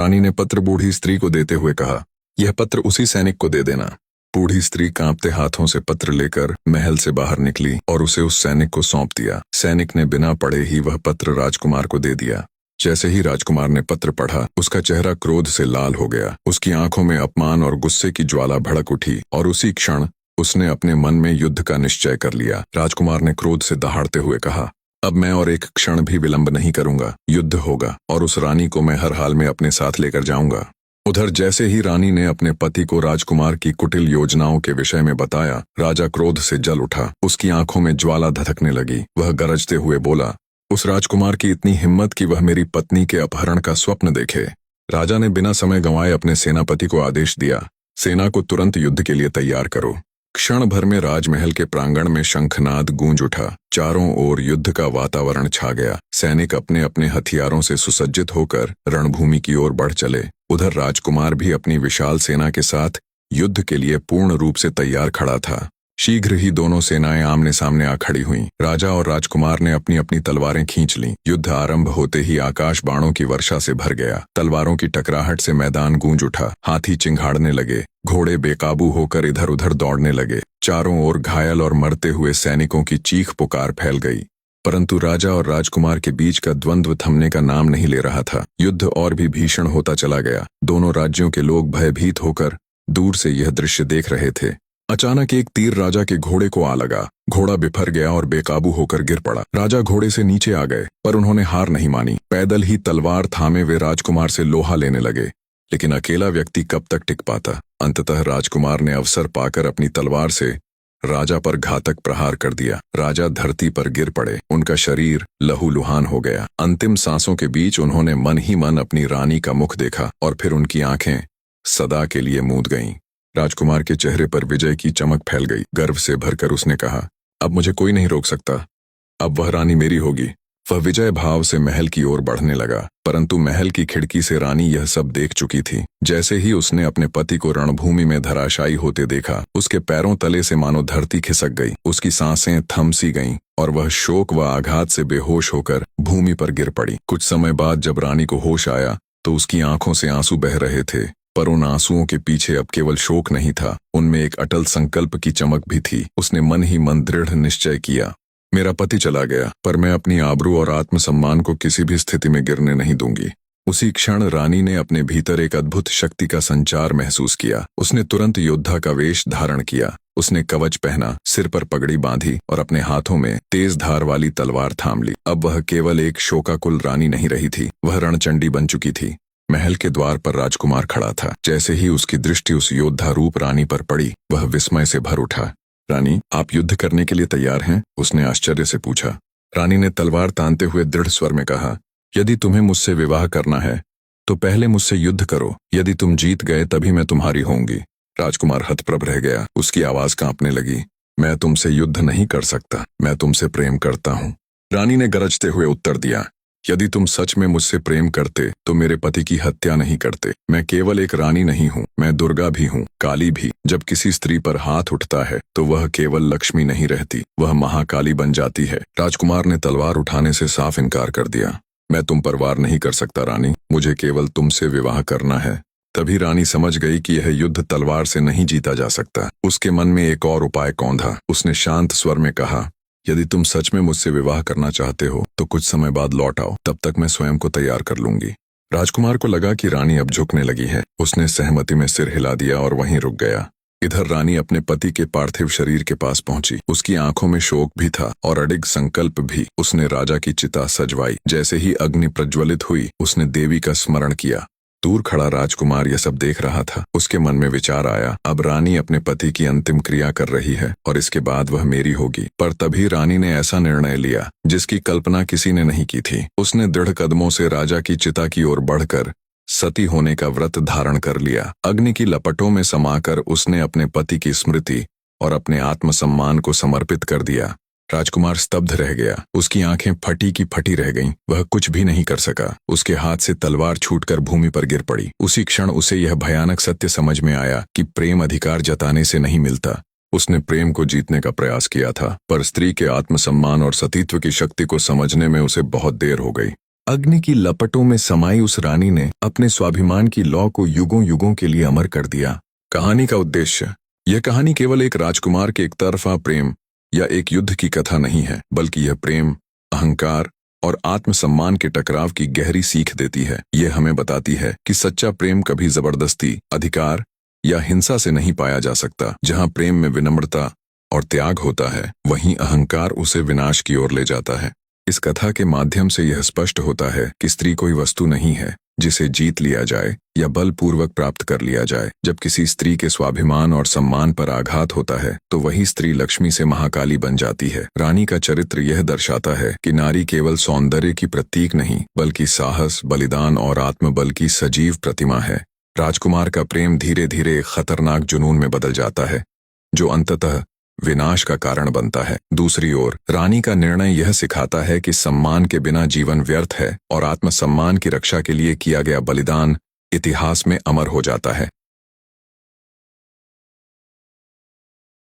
रानी ने पत्र बूढ़ी स्त्री को देते हुए कहा, यह पत्र उसी सैनिक को दे देना। बूढ़ी स्त्री कांपते हाथों से पत्र लेकर महल से बाहर निकली और उसे उस सैनिक को सौंप दिया। सैनिक ने बिना पढ़े ही वह पत्र राजकुमार को दे दिया। जैसे ही राजकुमार ने पत्र पढ़ा, उसका चेहरा क्रोध से लाल हो गया। उसकी आंखों में अपमान और गुस्से की ज्वाला भड़क उठी और उसी क्षण उसने अपने मन में युद्ध का निश्चय कर लिया। राजकुमार ने क्रोध से दहाड़ते हुए कहा, अब मैं और एक क्षण भी विलंब नहीं करूंगा। युद्ध होगा और उस रानी को मैं हर हाल में अपने साथ लेकर जाऊंगा। उधर जैसे ही रानी ने अपने पति को राजकुमार की कुटिल योजनाओं के विषय में बताया, राजा क्रोध से जल उठा। उसकी आंखों में ज्वाला धधकने लगी। वह गरजते हुए बोला, उस राजकुमार की इतनी हिम्मत कि वह मेरी पत्नी के अपहरण का स्वप्न देखे। राजा ने बिना समय गंवाए अपने सेनापति को आदेश दिया, सेना को तुरंत युद्ध के लिए तैयार करो। क्षण भर में राजमहल के प्रांगण में शंखनाद गूंज उठा। चारों ओर युद्ध का वातावरण छा गया। सैनिक अपने अपने हथियारों से सुसज्जित होकर रणभूमि की ओर बढ़ चले। उधर राजकुमार भी अपनी विशाल सेना के साथ युद्ध के लिए पूर्ण रूप से तैयार खड़ा था। शीघ्र ही दोनों सेनाएं आमने सामने आ खड़ी हुईं। राजा और राजकुमार ने अपनी अपनी तलवारें खींच लीं। युद्ध आरंभ होते ही आकाश बाणों की वर्षा से भर गया। तलवारों की टकराहट से मैदान गूंज उठा। हाथी चिंघाड़ने लगे, घोड़े बेकाबू होकर इधर उधर दौड़ने लगे। चारों ओर घायल और मरते हुए सैनिकों की चीख पुकार फैल गई। परंतु राजा और राजकुमार के बीच का द्वंद्व थमने का नाम नहीं ले रहा था। युद्ध और भी भीषण होता चला गया। दोनों राज्यों के लोग भयभीत होकर दूर से यह दृश्य देख रहे थे। अचानक एक तीर राजा के घोड़े को आ लगा। घोड़ा बिफर गया और बेकाबू होकर गिर पड़ा। राजा घोड़े से नीचे आ गए, पर उन्होंने हार नहीं मानी। पैदल ही तलवार थामे वे राजकुमार से लोहा लेने लगे। लेकिन अकेला व्यक्ति कब तक टिक पाता। अंततः राजकुमार ने अवसर पाकर अपनी तलवार से राजा पर घातक प्रहार कर दिया। राजा धरती पर गिर पड़े। उनका शरीर लहूलुहान हो गया। अंतिम सांसों के बीच उन्होंने मन ही मन अपनी रानी का मुख देखा और फिर उनकी आंखें सदा के लिए मूंद गईं। राजकुमार के चेहरे पर विजय की चमक फैल गई। गर्व से भरकर उसने कहा, अब मुझे कोई नहीं रोक सकता। अब वह रानी मेरी होगी। वह विजय भाव से महल की ओर बढ़ने लगा, परंतु महल की खिड़की से रानी यह सब देख चुकी थी। जैसे ही उसने अपने पति को रणभूमि में धराशायी होते देखा, उसके पैरों तले से मानो धरती खिसक गई। उसकी सांसें थम सी गईं और वह शोक व आघात से बेहोश होकर भूमि पर गिर पड़ी। कुछ समय बाद जब रानी को होश आया तो उसकी आंखों से आंसू बह रहे थे, पर उन आंसुओं के पीछे अब केवल शोक नहीं था, उनमें एक अटल संकल्प की चमक भी थी। उसने मन ही मन दृढ़ निश्चय किया, मेरा पति चला गया, पर मैं अपनी आबरू और आत्मसम्मान को किसी भी स्थिति में गिरने नहीं दूंगी। उसी क्षण रानी ने अपने भीतर एक अद्भुत शक्ति का संचार महसूस किया। उसने तुरंत योद्धा का वेश धारण किया। उसने कवच पहना, सिर पर पगड़ी बांधी और अपने हाथों में तेज धार वाली तलवार थाम ली। अब वह केवल एक शोकाकुल रानी नहीं रही थी, वह रणचंडी बन चुकी थी। महल के द्वार पर राजकुमार खड़ा था। जैसे ही उसकी दृष्टि उस योद्धा रूप रानी पर पड़ी, वह विस्मय से भर उठा। रानी, आप युद्ध करने के लिए तैयार हैं? उसने आश्चर्य से पूछा। रानी ने तलवार तानते हुए दृढ़ स्वर में कहा, यदि तुम्हें मुझसे विवाह करना है तो पहले मुझसे युद्ध करो। यदि तुम जीत गए तभी मैं तुम्हारी होंगी। राजकुमार हतप्रभ रह गया। उसकी आवाज कांपने लगी, मैं तुमसे युद्ध नहीं कर सकता, मैं तुमसे प्रेम करता हूँ। रानी ने गरजते हुए उत्तर दिया, यदि तुम सच में मुझसे प्रेम करते तो मेरे पति की हत्या नहीं करते। मैं केवल एक रानी नहीं हूँ, मैं दुर्गा भी हूँ, काली भी। जब किसी स्त्री पर हाथ उठता है तो वह केवल लक्ष्मी नहीं रहती, वह महाकाली बन जाती है। राजकुमार ने तलवार उठाने से साफ इनकार कर दिया। मैं तुम पर वार नहीं कर सकता रानी, मुझे केवल तुमसे विवाह करना है। तभी रानी समझ गई कि यह युद्ध तलवार से नहीं जीता जा सकता। उसके मन में एक और उपाय कौंधा। उसने शांत स्वर में कहा, यदि तुम सच में मुझसे विवाह करना चाहते हो तो कुछ समय बाद लौट आओ, तब तक मैं स्वयं को तैयार कर लूंगी। राजकुमार को लगा कि रानी अब झुकने लगी है। उसने सहमति में सिर हिला दिया और वहीं रुक गया। इधर रानी अपने पति के पार्थिव शरीर के पास पहुंची। उसकी आंखों में शोक भी था और अडिग संकल्प भी। उसने राजा की चिता सजवाई। जैसे ही अग्नि प्रज्वलित हुई, उसने देवी का स्मरण किया। दूर खड़ा राजकुमार यह सब देख रहा था। उसके मन में विचार आया, अब रानी अपने पति की अंतिम क्रिया कर रही है और इसके बाद वह मेरी होगी। पर तभी रानी ने ऐसा निर्णय लिया जिसकी कल्पना किसी ने नहीं की थी। उसने दृढ़ कदमों से राजा की चिता की ओर बढ़कर सती होने का व्रत धारण कर लिया। अग्नि की लपटों में समाकर उसने अपने पति की स्मृति और अपने आत्मसम्मान को समर्पित कर दिया। राजकुमार स्तब्ध रह गया। उसकी आंखें फटी की फटी रह गईं। वह कुछ भी नहीं कर सका। उसके हाथ से तलवार छूटकर भूमि पर गिर पड़ी। उसी क्षण उसे यह भयानक सत्य समझ में आया कि प्रेम अधिकार जताने से नहीं मिलता। उसने प्रेम को जीतने का प्रयास किया था, पर स्त्री के आत्मसम्मान और सतीत्व की शक्ति को समझने में उसे बहुत देर हो गई। अग्नि की लपटों में समाई उस रानी ने अपने स्वाभिमान की लौ को युगों युगों के लिए अमर कर दिया। कहानी का उद्देश्य। यह कहानी केवल एक राजकुमार के एकतरफा प्रेम या एक युद्ध की कथा नहीं है, बल्कि यह प्रेम, अहंकार और आत्मसम्मान के टकराव की गहरी सीख देती है। यह हमें बताती है कि सच्चा प्रेम कभी जबरदस्ती, अधिकार या हिंसा से नहीं पाया जा सकता। जहां प्रेम में विनम्रता और त्याग होता है, वहीं अहंकार उसे विनाश की ओर ले जाता है। इस कथा के माध्यम से यह स्पष्ट होता है कि स्त्री कोई वस्तु नहीं है जिसे जीत लिया जाए या बलपूर्वक प्राप्त कर लिया जाए। जब किसी स्त्री के स्वाभिमान और सम्मान पर आघात होता है, तो वही स्त्री लक्ष्मी से महाकाली बन जाती है। रानी का चरित्र यह दर्शाता है कि नारी केवल सौंदर्य की प्रतीक नहीं, बल्कि साहस, बलिदान और आत्मबल की सजीव प्रतिमा है। राजकुमार का प्रेम धीरे धीरे एक खतरनाक जुनून में बदल जाता है, जो अंततः विनाश का कारण बनता है। दूसरी ओर, रानी का निर्णय यह सिखाता है कि सम्मान के बिना जीवन व्यर्थ है और आत्मसम्मान की रक्षा के लिए किया गया बलिदान इतिहास में अमर हो जाता है।